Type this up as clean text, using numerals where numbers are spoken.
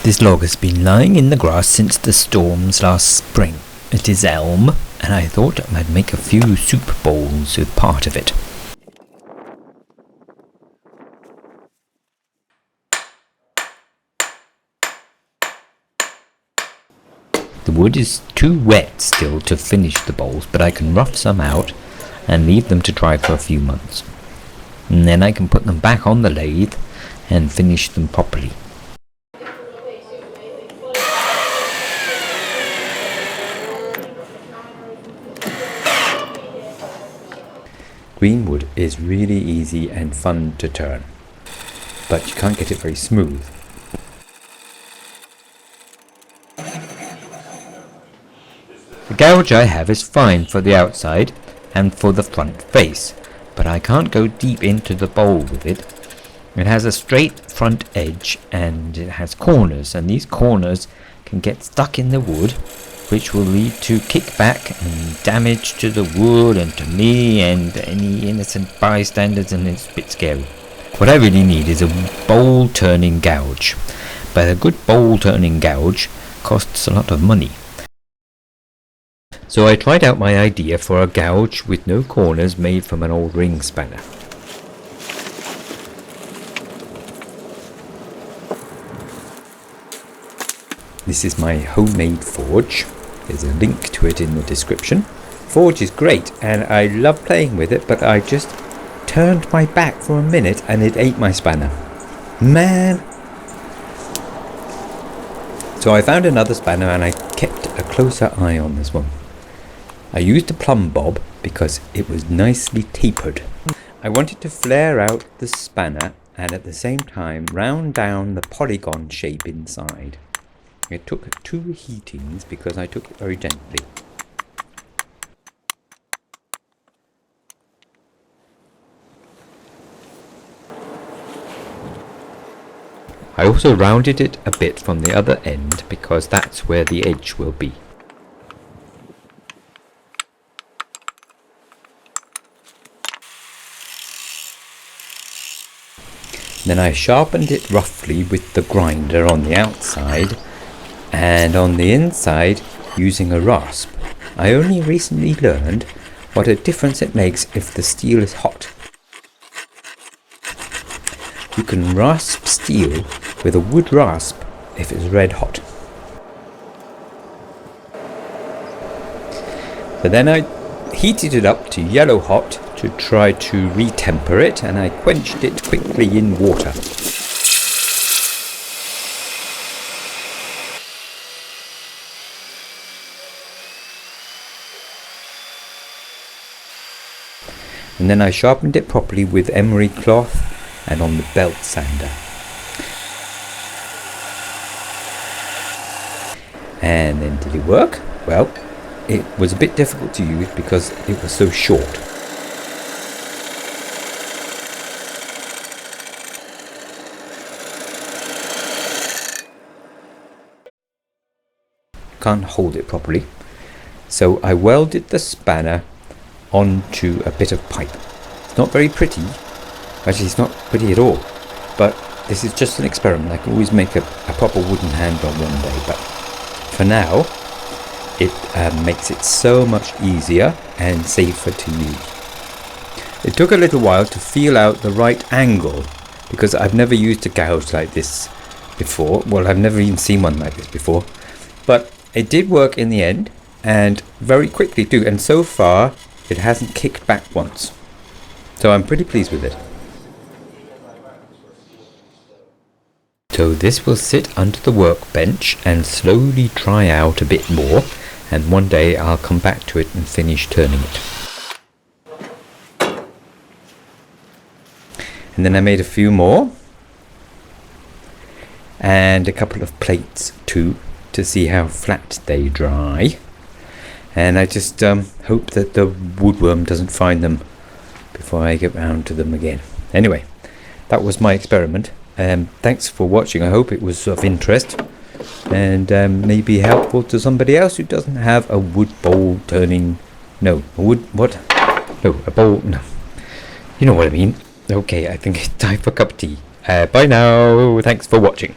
This log has been lying in the grass since the storms last spring. It is elm, and I thought I'd make a few soup bowls with part of it. The wood is too wet still to finish the bowls, but I can rough some out and leave them to dry for a few months. And then I can put them back on the lathe and finish them properly. Green wood is really easy and fun to turn, but you can't get it very smooth. The gouge I have is fine for the outside and for the front face, but I can't go deep into the bowl with it. It has a straight front edge and it has corners, and these corners can get stuck in the wood, which will lead to kickback and damage to the wood and to me and any innocent bystanders, and it's a bit scary. What I really need is a bowl turning gouge, but a good bowl turning gouge costs a lot of money. So I tried out my idea for a gouge with no corners made from an old ring spanner. This is my homemade forge. There's a link to it in the description. Forge is great and I love playing with it, but I just turned my back for a minute and it ate my spanner. Man! So I found another spanner and I kept a closer eye on this one. I used a plumb bob because it was nicely tapered. I wanted to flare out the spanner and at the same time round down the polygon shape inside. It took 2 heatings because I took it very gently. I also rounded it a bit from the other end because that's where the edge will be. Then I sharpened it roughly with the grinder on the outside and on the inside using a rasp. I only recently learned what a difference it makes if the steel is hot. You can rasp steel with a wood rasp if it's red hot. But then I heated it up to yellow hot to try to retemper it, and I quenched it quickly in water. And then I sharpened it properly with emery cloth and on the belt sander. And then did it work? Well, it was a bit difficult to use because it was so short. Can't hold it properly, so I welded the spanner onto a bit of pipe. It's not very pretty, actually it's not pretty at all, but this is just an experiment. I can always make a proper wooden handle one day, but for now it makes it so much easier and safer to use. It took a little while to feel out the right angle because I've never used a gouge like this before. Well, I've never even seen one like this before, but it did work in the end, and very quickly too, and so far it hasn't kicked back once. So I'm pretty pleased with it. So this will sit under the workbench and slowly dry out a bit more, and one day I'll come back to it and finish turning it. And then I made a few more, and a couple of plates too, to see how flat they dry. And I just hope that the woodworm doesn't find them before I get round to them again. Anyway, that was my experiment. Thanks for watching. I hope it was of interest and maybe helpful to somebody else who doesn't have a wood bowl turning. No, a wood what? No, a bowl. No, you know what I mean. Okay, I think it's time for a cup of tea. Bye now. Thanks for watching.